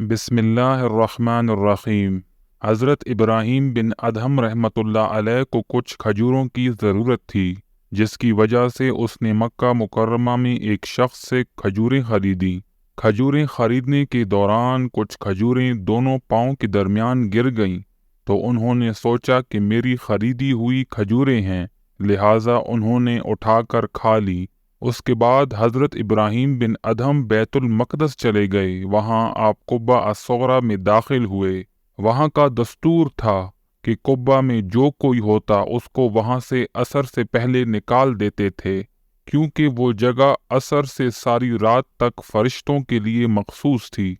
بسم اللہ الرحمن الرحیم۔ حضرت ابراہیم بن ادہم رحمۃ اللہ علیہ کو کچھ کھجوروں کی ضرورت تھی، جس کی وجہ سے اس نے مکہ مکرمہ میں ایک شخص سے کھجوریں خریدیں۔ کھجوریں خریدنے کے دوران کچھ کھجوریں دونوں پاؤں کے درمیان گر گئیں، تو انہوں نے سوچا کہ میری خریدی ہوئی کھجوریں ہیں، لہٰذا انہوں نے اٹھا کر کھا لی۔ اس کے بعد حضرت ابراہیم بن ادہم بیت المقدس چلے گئے۔ وہاں آپ قبہ الصغریٰ میں داخل ہوئے۔ وہاں کا دستور تھا کہ قبہ میں جو کوئی ہوتا اس کو وہاں سے عصر سے پہلے نکال دیتے تھے، کیونکہ وہ جگہ عصر سے ساری رات تک فرشتوں کے لیے مخصوص تھی۔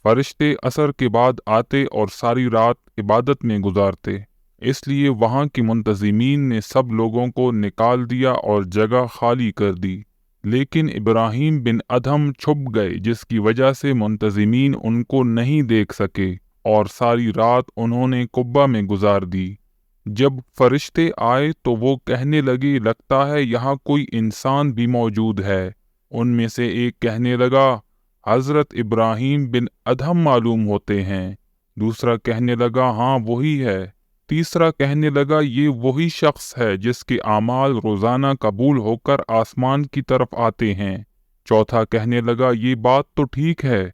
فرشتے عصر کے بعد آتے اور ساری رات عبادت میں گزارتے، اس لیے وہاں کے منتظمین نے سب لوگوں کو نکال دیا اور جگہ خالی کر دی، لیکن ابراہیم بن ادہم چھپ گئے، جس کی وجہ سے منتظمین ان کو نہیں دیکھ سکے اور ساری رات انہوں نے قبہ میں گزار دی۔ جب فرشتے آئے تو وہ کہنے لگے، لگتا ہے یہاں کوئی انسان بھی موجود ہے۔ ان میں سے ایک کہنے لگا، حضرت ابراہیم بن ادہم معلوم ہوتے ہیں۔ دوسرا کہنے لگا، ہاں وہی ہے۔ تیسرا کہنے لگا، یہ وہی شخص ہے جس کے اعمال روزانہ قبول ہو کر آسمان کی طرف آتے ہیں۔ چوتھا کہنے لگا، یہ بات تو ٹھیک ہے،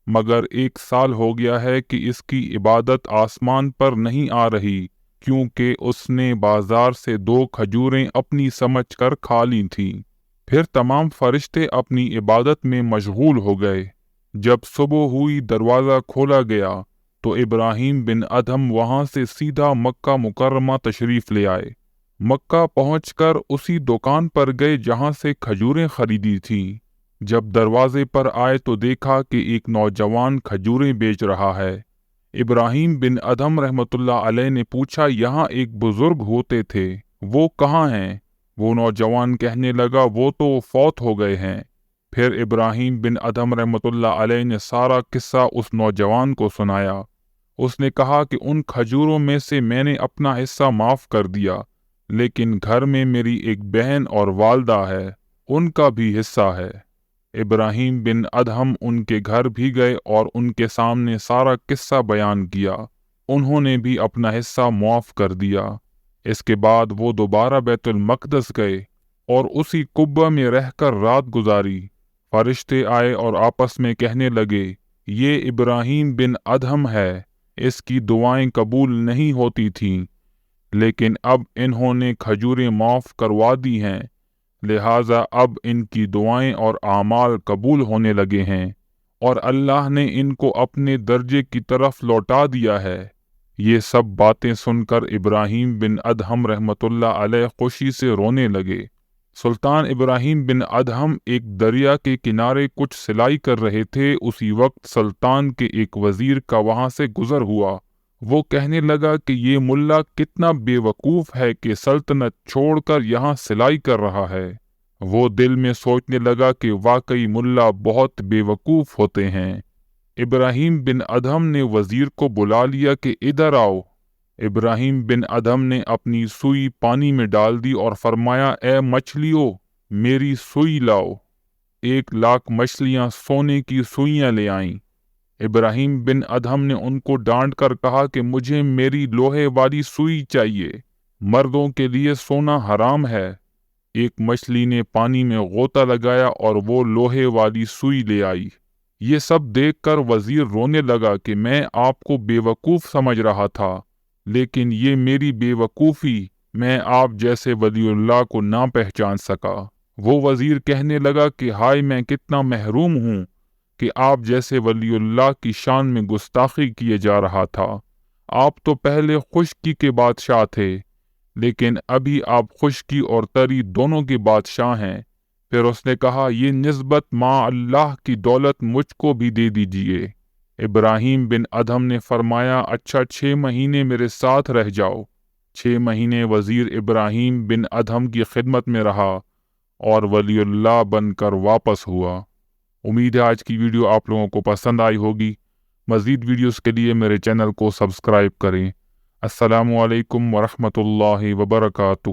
مگر 1 سال ہو گیا ہے کہ اس کی عبادت آسمان پر نہیں آ رہی، کیونکہ اس نے بازار سے 2 کھجوریں اپنی سمجھ کر کھا لی تھیں۔ پھر تمام فرشتے اپنی عبادت میں مشغول ہو گئے۔ جب صبح ہوئی دروازہ کھولا گیا تو ابراہیم بن ادہم وہاں سے سیدھا مکہ مکرمہ تشریف لے آئے۔ مکہ پہنچ کر اسی دکان پر گئے جہاں سے کھجوریں خریدی تھیں۔ جب دروازے پر آئے تو دیکھا کہ ایک نوجوان کھجوریں بیچ رہا ہے۔ ابراہیم بن ادہم رحمۃ اللہ علیہ نے پوچھا، یہاں ایک بزرگ ہوتے تھے، وہ کہاں ہیں؟ وہ نوجوان کہنے لگا، وہ تو فوت ہو گئے ہیں۔ پھر ابراہیم بن ادہم رحمۃ اللہ علیہ نے سارا قصہ اس نوجوان کو سنایا۔ اس نے کہا کہ ان کھجوروں میں سے میں نے اپنا حصہ معاف کر دیا، لیکن گھر میں میری ایک بہن اور والدہ ہے، ان کا بھی حصہ ہے۔ ابراہیم بن ادہم ان کے گھر بھی گئے اور ان کے سامنے سارا قصہ بیان کیا۔ انہوں نے بھی اپنا حصہ معاف کر دیا۔ اس کے بعد وہ دوبارہ بیت المقدس گئے اور اسی قبہ میں رہ کر رات گزاری۔ فرشتے آئے اور آپس میں کہنے لگے، یہ ابراہیم بن ادہم ہے، اس کی دعائیں قبول نہیں ہوتی تھیں، لیکن اب انہوں نے کھجوریں معاف کروا دی ہیں، لہٰذا اب ان کی دعائیں اور اعمال قبول ہونے لگے ہیں، اور اللہ نے ان کو اپنے درجے کی طرف لوٹا دیا ہے۔ یہ سب باتیں سن کر ابراہیم بن ادہم رحمۃ اللہ علیہ خوشی سے رونے لگے۔ سلطان ابراہیم بن ادہم ایک دریا کے کنارے کچھ سلائی کر رہے تھے۔ اسی وقت سلطان کے ایک وزیر کا وہاں سے گزر ہوا۔ وہ کہنے لگا کہ یہ ملا کتنا بے وقوف ہے کہ سلطنت چھوڑ کر یہاں سلائی کر رہا ہے۔ وہ دل میں سوچنے لگا کہ واقعی ملا بہت بے وقوف ہوتے ہیں۔ ابراہیم بن ادہم نے وزیر کو بلا لیا کہ ادھر آؤ۔ ابراہیم بن ادہم نے اپنی سوئی پانی میں ڈال دی اور فرمایا، اے مچھلیوں، میری سوئی لاؤ۔ 1,00,000 مچھلیاں سونے کی سوئیاں لے آئیں۔ ابراہیم بن ادہم نے ان کو ڈانٹ کر کہا کہ مجھے میری لوہے والی سوئی چاہیے، مردوں کے لیے سونا حرام ہے۔ ایک مچھلی نے پانی میں غوطہ لگایا اور وہ لوہے والی سوئی لے آئی۔ یہ سب دیکھ کر وزیر رونے لگا کہ میں آپ کو بے وقوف سمجھ رہا تھا، لیکن یہ میری بے وقوفی، میں آپ جیسے ولی اللہ کو نہ پہچان سکا۔ وہ وزیر کہنے لگا کہ ہائے، میں کتنا محروم ہوں کہ آپ جیسے ولی اللہ کی شان میں گستاخی کیے جا رہا تھا۔ آپ تو پہلے خشکی کے بادشاہ تھے، لیکن ابھی آپ خشکی اور تری دونوں کے بادشاہ ہیں۔ پھر اس نے کہا، یہ نسبت مع اللہ کی دولت مجھ کو بھی دے دیجیے۔ ابراہیم بن ادہم نے فرمایا، اچھا 6 مہینے میرے ساتھ رہ جاؤ۔ 6 مہینے وزیر ابراہیم بن ادہم کی خدمت میں رہا اور ولی اللہ بن کر واپس ہوا۔ امید ہے آج کی ویڈیو آپ لوگوں کو پسند آئی ہوگی۔ مزید ویڈیوز کے لیے میرے چینل کو سبسکرائب کریں۔ السلام علیکم ورحمۃ اللہ وبرکاتہ۔